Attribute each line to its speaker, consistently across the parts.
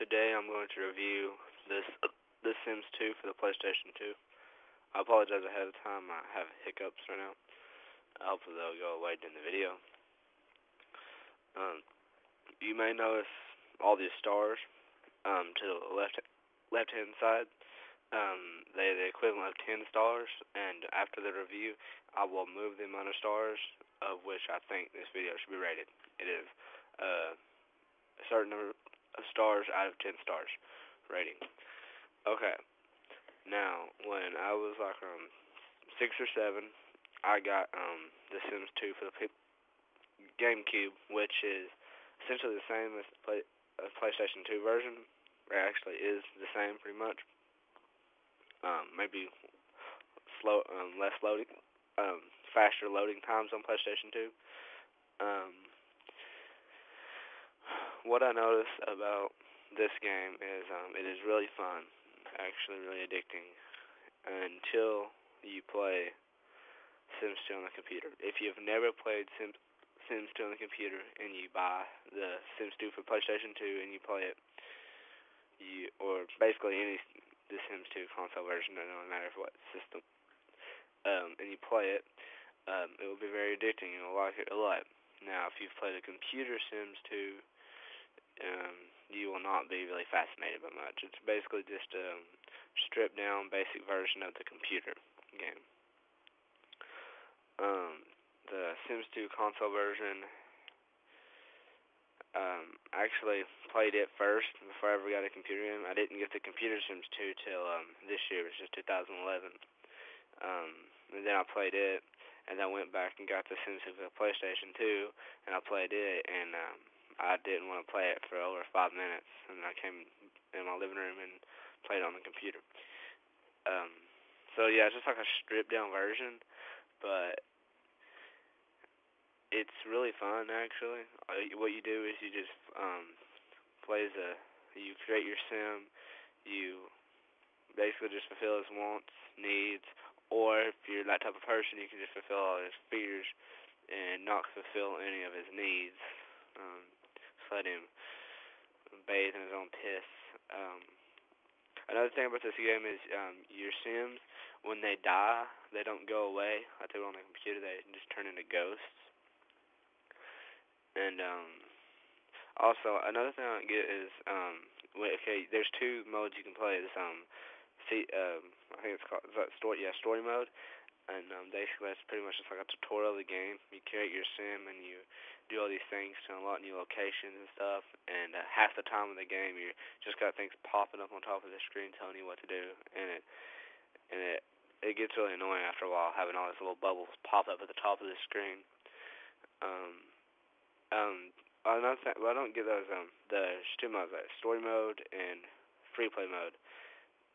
Speaker 1: Today I'm going to review The Sims 2 for the PlayStation 2. I apologize ahead of time. I have hiccups right now. Hopefully they'll go away during the video. You may notice all these stars to the left hand side. They're the equivalent of 10 stars, and after the review, I will move the amount of stars of which I think this video should be rated. It is a certain number of stars out of 10 stars rating. Okay. Now, when I was like 6 or 7, I got The Sims 2 for the GameCube, which is essentially the same as the PlayStation 2 version. It actually is the same pretty much. Maybe less loading, faster loading times on PlayStation 2. What I noticed about this game is it is really fun, actually really addicting, until you play Sims 2 on the computer. If you've never played Sims 2 on the computer and you buy the Sims 2 for PlayStation 2 and you play it, or basically any The Sims 2 console version, it doesn't matter what system, and you play it, it will be very addicting. You'll like it a lot. Now, if you've played a computer Sims 2, you will not be really fascinated by much. It's basically just a stripped down basic version of the computer game. The Sims 2 console version, actually played it first before I ever got a computer game. I didn't get the computer Sims 2 till this year, which is 2011. And then I played it, and then I went back and got the Sims 2 for the PlayStation 2, and I played it, and I didn't want to play it for over 5 minutes, and I came in my living room and played it on the computer. So yeah, it's just like a stripped down version, but it's really fun actually. What you do is you just you create your sim, you basically just fulfill his wants, needs, or if you're that type of person, you can just fulfill all his fears and not fulfill any of his needs. Just let him bathe in his own piss. Another thing about this game is your Sims, when they die, they don't go away like they were on the computer. They just turn into ghosts. And also, another thing I don't get is, there's 2 modes you can play. This I think it's called story mode. And basically, that's pretty much just like a tutorial of the game. You create your sim and you do all these things to unlock new locations and stuff. And half the time of the game, you just got things popping up on top of the screen telling you what to do. And it gets really annoying after a while, having all these little bubbles pop up at the top of the screen. Another thing, well, I don't get those. There's 2 modes, like story mode and free play mode.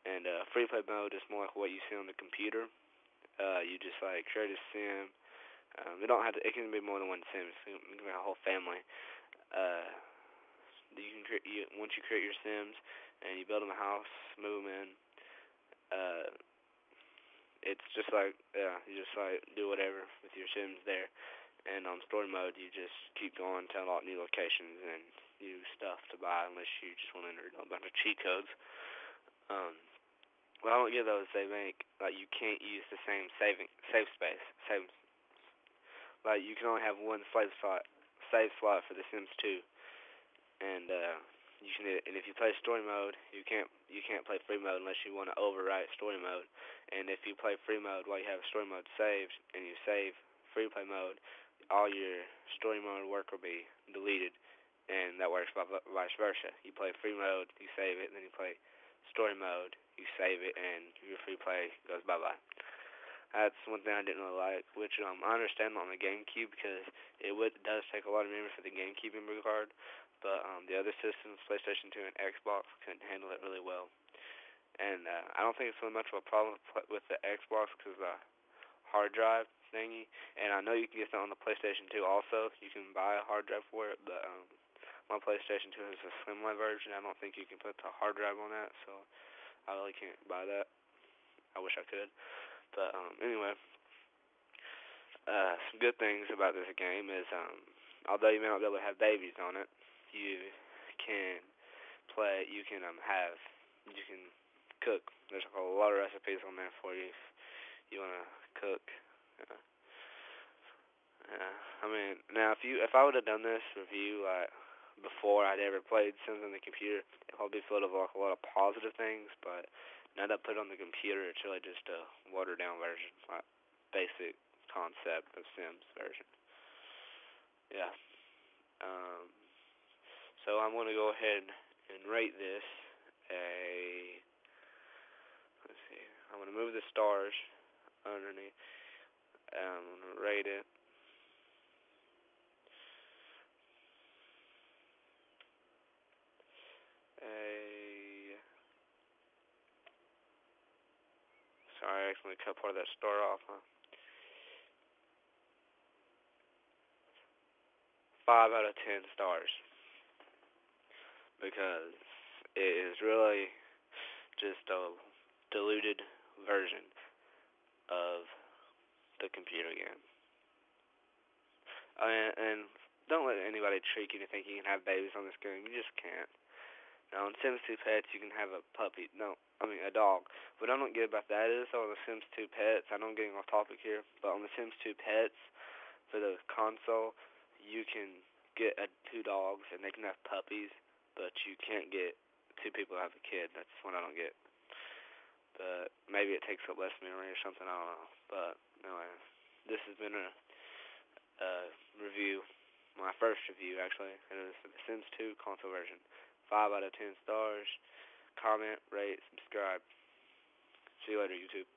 Speaker 1: And free play mode is more like what you see on the computer. You just like create a sim. It can be more than one sim. It can be a whole family. Once you create your sims and you build them a house, move them in. It's just like you just like do whatever with your sims there. And on story mode, you just keep going to unlock new locations and new stuff to buy, unless you just want to enter a bunch of cheat codes. Well, I don't get those. They make like you can't use the same save space. Like you can only have one save slot for The Sims 2, and and if you play story mode, you can't play free mode unless you want to overwrite story mode. And if you play free mode while you have story mode saved and you save free play mode, all your story mode work will be deleted, and that works vice versa. You play free mode, you save it, and then you play story mode, you save it, and your free play goes bye-bye. That's one thing I didn't really like, which I understand on the GameCube, because it does take a lot of memory for the GameCube memory card, but the other systems, PlayStation 2 and Xbox, couldn't handle it really well. And I don't think it's really much of a problem with the Xbox because of the hard drive thingy, and I know you can get that on the PlayStation 2 also. You can buy a hard drive for it, but my PlayStation 2 has a slimline version. I don't think you can put the hard drive on that, so I really can't buy that. I wish I could. But anyway, some good things about this game is, although you may not be able to have babies on it, you can play, you can cook. There's a lot of recipes on there for you if you wanna cook. Uh, I mean, now if I would have done this review before I'd ever played Sims on the computer, it probably be filled with like a lot of positive things. But now that I put it on the computer, it's really just a watered down version, like basic concept of Sims version. Yeah. Um, so I'm gonna go ahead and rate this a. Let's see. I'm gonna move the stars underneath. I'm gonna rate it a. Sorry, I accidentally cut part of that star off. Huh? 5 out of 10 stars because it is really just a diluted version of the computer game. And don't let anybody trick you to think you can have babies on this game. You just can't. Now, in Sims 2 Pets, you can have a puppy. No, I mean a dog. What I don't get about that is, on the Sims 2 Pets, I know I'm getting off topic here, but on the Sims 2 Pets, for the console, you can get two dogs and they can have puppies, but you can't get two people to have a kid. That's what I don't get. But maybe it takes up less memory or something. I don't know. But anyway, this has been a review, my first review actually, and it was for the Sims 2 console version. 5 out of 10 stars. Comment, rate, subscribe. See you later, YouTube.